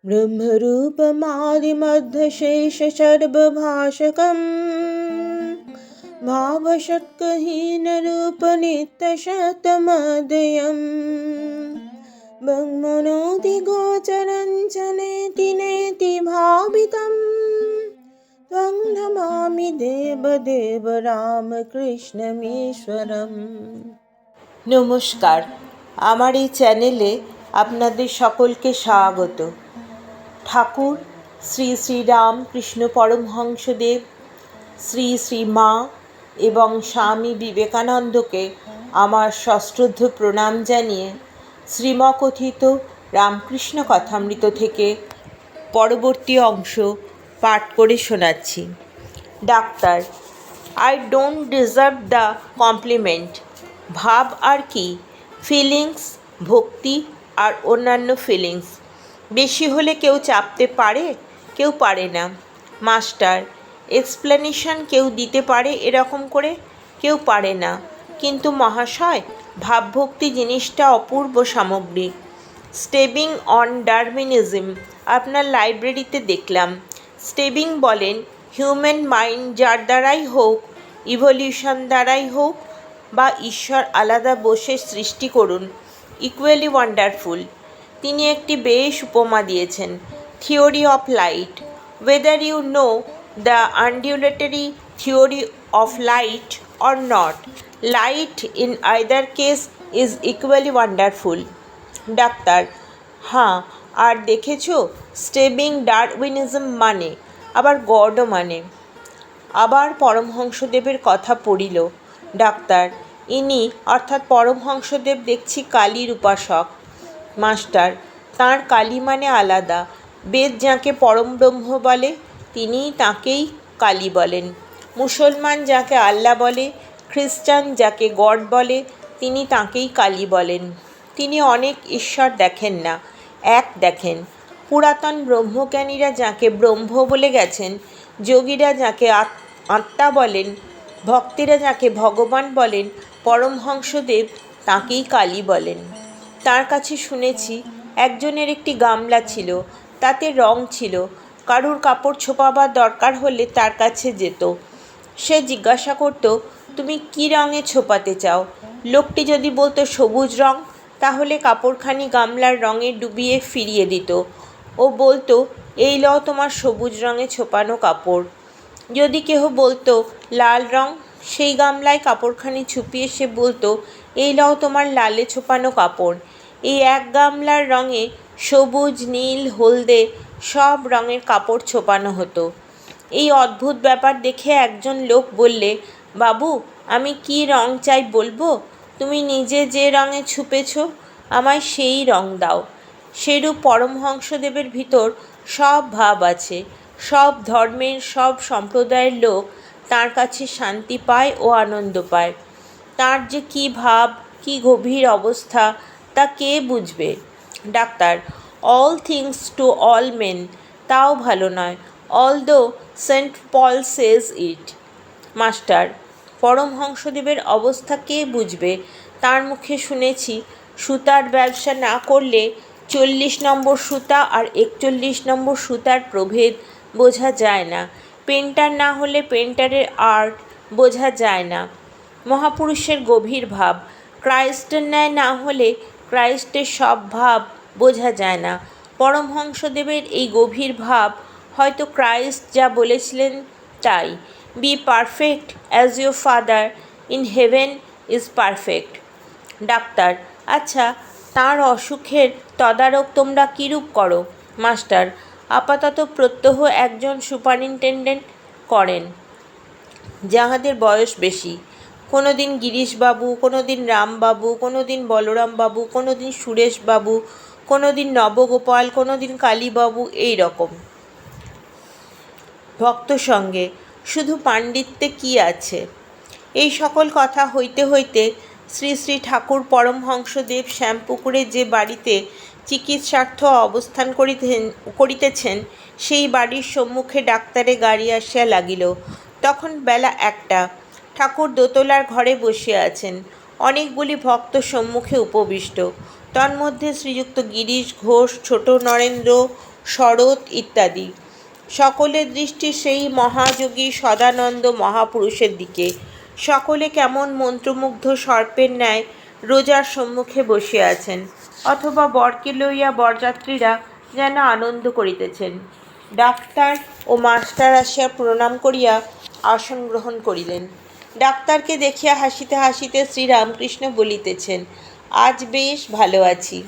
ब्रह्मरूपमादिमध्यशेषसर्वभाषकम् भावषट्कहीनरूपनित्यशतमदयम् ब्रह्मणोऽधिगोचरं च नेति नेति भावितं त्वं नमामि देवदेव রামকৃষ্ণমীশ্বরম। নমস্কার, আমার এই চ্যানেলে আপনাদের সকলকে স্বাগত। ঠাকুর শ্রী শ্রী রামকৃষ্ণ পরমহংসদেব, শ্রী শ্রী মা এবং স্বামী বিবেকানন্দকে আমার সশ্রদ্ধ প্রণাম জানিয়ে শ্রীমকথিত রামকৃষ্ণ কথামৃত থেকে পরবর্তী অংশ পাঠ করে শোনাচ্ছি। Doctor, I don't deserve the compliment. ভাব আর কি? ফিলিংস, ভক্তি আর অন্যান্য ফিলিংস। বেশি হলে কেউ চাপতে পারে, কেউ পারে না। মাস্টার, এক্সপ্লেনেশন কেউ দিতে পারে এরকম করে, কেউ পারে না। কিন্তু মহাশয়, ভাবভক্তি জিনিসটা অপূর্ব সামগ্রিক। স্টেবিং অন ডারউইনিজম আপনার লাইব্রেরিতে দেখলাম। স্টেবিং বলেন, হিউম্যান মাইন্ড যার দ্বারাই হোক, ইভলিউশন দ্বারাই হোক বা ঈশ্বর আলাদা বসে সৃষ্টি করুন, ইকুয়ালি ওয়ান্ডারফুল। তিনি একটি বেশ উপমা দিয়েছেন, theory of light. Whether you know the undulatory theory of light or not, light in either case is equally wonderful. Doctor, হ্যাঁ, আর দেখেছো, স্টেবিং ডারউইনিজম মানে, আবার গডও মানে। আবার পরমহংসদেবের কথা পড়িল। ডাক্তার, ইনি অর্থাৎ পরমহংসদেব দেখছি কালীর উপাসক। মাস্টার, তাঁর কালী মানে আলাদা। বেদ যাকে পরম ব্রহ্ম বলে, তিনিই তাঁকেই কালী বলেন। মুসলমান যাকে আল্লাহ বলে, খ্রিস্টান যাকে গড বলে, তিনি তাঁকেই কালী বলেন। তিনি অনেক ঈশ্বর দেখেন না, এক দেখেন। পুরাতন ব্রহ্মজ্ঞানীরা যাকে ব্রহ্ম বলে গেছেন, যোগীরা যাকে আত্মা বলেন, ভক্তেরা যাকে ভগবান বলেন, পরমহংসদেব তাঁকেই কালী বলেন। তার কাছে শুনেছি একজনের একটি গামলা ছিল, তাতে রং ছিল। কারুর কাপড় ছোপাবার দরকার হলে তার কাছে যেত। সে জিজ্ঞাসা করত, তুমি কি রঙে ছোপাতে চাও? লোকটি যদি বলতো সবুজ রং, তাহলে কাপড়খানি গামলার রঙে ডুবিয়ে ফিরিয়ে দিত। ও বলতো, এই লও তোমার সবুজ রঙে ছোপানো কাপড়। যদি কেহ বলতো লাল রং, সেই গামলায় কাপড়খানি ছুপিয়ে সে বলতো, এই লও তোমার লালে ছোপানো কাপড়। এই এক গামলার রঙে সবুজ, নীল, হলদে সব রঙের কাপড় ছোপানো হতো। এই অদ্ভুত ব্যাপার দেখে একজন লোক বললে, বাবু, আমি কি রং চাই বলবো? তুমি নিজে যে রঙে ছুপেছ, আমায় সেই রং দাও। সেরূপ পরমহংসদেবের ভিতর সব ভাব আছে। সব ধর্মের, সব সম্প্রদায়ের লোক তাঁর কাছে শান্তি পায় ও আনন্দ পায়। তাঁর যে কী ভাব, কী গভীর অবস্থা, তা কে বুঝবে? Doctor, all things to all men, তাও ভালো নয়, অলদো সেন্ট পল সেজ ইট। মাস্টার, পরমহংসদেবের অবস্থা কে বুঝবে? তার মুখে শুনেছি, সুতার ব্যবসা না করলে 40 নম্বর সুতা আর 41 নম্বর সুতার প্রভেদ বোঝা যায় না। পেন্টার না হলে পেন্টারের আর্ট বোঝা যায় না। মহাপুরুষের গভীর ভাব ক্রাইস্টের ন্যায় না হলে ক্রাইস্টের সব ভাব বোঝা যায় না। পরমহংসদেবের এই গভীর ভাব হয়তো ক্রাইস্ট যা বলেছিলেন তাই, be perfect as your father in heaven is perfect. Doctor, আচ্ছা, তাঁর অসুখের তদারক তোমরা কীরূপ করো? মাস্টার, আপাতত প্রত্যহ একজন সুপারিনটেন্ডেন্ট করেন, যাহাদের বয়স বেশি। কোনো দিন গিরিশবাবু, কোনো দিন রামবাবু, কোনো দিন বলরামবাবু, কোনো দিন সুরেশবাবু, কোনো দিন নবগোপাল, কোনো দিন কালীবাবু, এই রকম। ভক্ত সঙ্গে শুধু পাণ্ডিত্যে কি আছে? এই সকল কথা হইতে হইতে শ্রী শ্রী ঠাকুর পরমহংসদেব শ্যামপুকুরে যে বাড়িতে চিকিৎসার্থ অবস্থান করিতেছেন, সেই বাড়ির সম্মুখে ডাক্তারের গাড়ি আসিয়া লাগিল। তখন বেলা 1টা। ঠাকুর দোতলার ঘরে বসিয়া আছেন। অনেকগুলি ভক্ত সম্মুখে উপবিষ্ট। তন্মধ্যে শ্রীযুক্ত গিরিশ ঘোষ, ছোট নরেন্দ্র শরৎ ইত্যাদি। সকলের দৃষ্টি সেই মহাযোগী সদানন্দ মহাপুরুষের দিকে। সকলে কেমন মন্ত্রমুগ্ধ সর্পের ন্যায় রোজার সম্মুখে বসিয়া আছেন, অথবা বরকে লইয়া বরযাত্রীরা যেন আনন্দ করিতেছেন। ডাক্তার ও মাস্টার আসিয়া প্রণাম করিয়া আসন গ্রহণ করিলেন। ডাক্তারকে দেখিয়া হাসিতে হাসিতে শ্রীরামকৃষ্ণ বলিতেছেন, আজ বেশ ভালো আছি।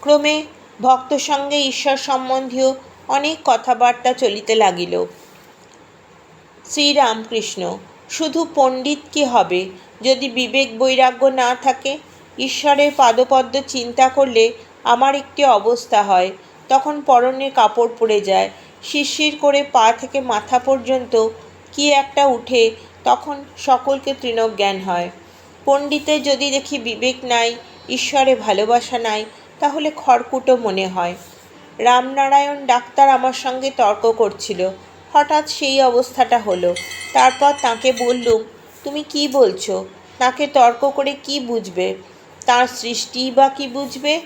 ক্রমে ভক্ত সঙ্গে ঈশ্বর সম্বন্ধীয় অনেক কথাবার্তা চলিতে লাগিল। শ্রীরামকৃষ্ণ, শুধু পণ্ডিত কি হবে যদি বিবেক বৈরাগ্য না থাকে? ঈশ্বরের পাদপদ্ম চিন্তা করলে আমার একটি অবস্থা হয়, তখন পরনে কাপড় পরে যায়, শিরশির করে পা থেকে মাথা পর্যন্ত কি একটা উঠে, তখন সকলকে তৃণজ্ঞান হয়। পণ্ডিতের যদি দেখি বিবেক নাই, ঈশ্বরে ভালোবাসা নাই, তাহলে খড়কুটো মনে হয়। রামনারায়ণ ডাক্তার আমার সঙ্গে তর্ক করছিল, হঠাৎ সেই অবস্থাটা হলো। তারপর তাকে বললুম, তুমি কি বলছো? তাকে তর্ক করে কি বুঝবে? তার সৃষ্টিই বা কি বুঝবে?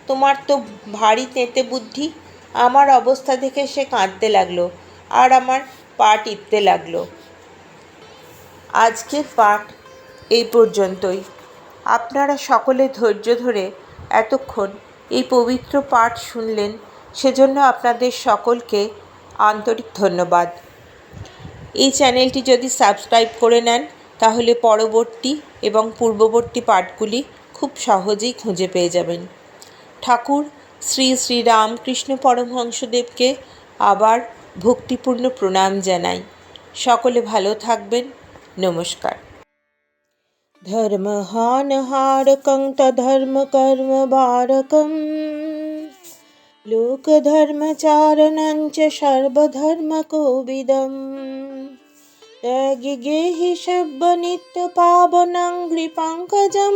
তোমার তো ভারী তেঁতে বুদ্ধি। আমার অবস্থা দেখে সে কাঁদতে লাগলো, আর আমার পা টিপতে লাগলো। আজকের পাঠ এই পর্যন্তই। আপনারা সকলে ধৈর্য ধরে এতক্ষণ এই পবিত্র পাঠ শুনলেন, সেজন্য আপনাদের সকলকে আন্তরিক ধন্যবাদ। এই চ্যানেলটি যদি সাবস্ক্রাইব করে নেন, তাহলে পরবর্তী এবং পূর্ববর্তী পাঠগুলি খুব সহজেই খুঁজে পেয়ে যাবেন। ঠাকুর শ্রী শ্রী রামকৃষ্ণ পরমহংসদেবকে আবার ভক্তিপূর্ণ প্রণাম জানাই। সকলে ভালো থাকবেন। নমস্কার। ধর্মহানহারকং তধর্ম কর্ম বারকং লোকধর্মচারণঞ্চ সর্বধর্মকোবিদম ত্যাগি সব্যনিত্য পাবনং গ্রীপঙ্কজম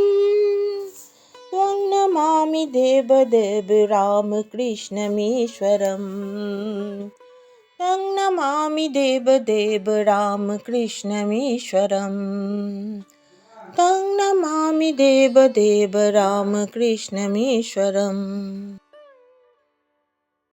ত্বং নমামি দেবদেব রামকৃষ্ণমীশ্বরম तं नमामि देवदेव रामकृष्णमीश्वरम् तं नमामि देवदेव रामकृष्णमीश्वरम्।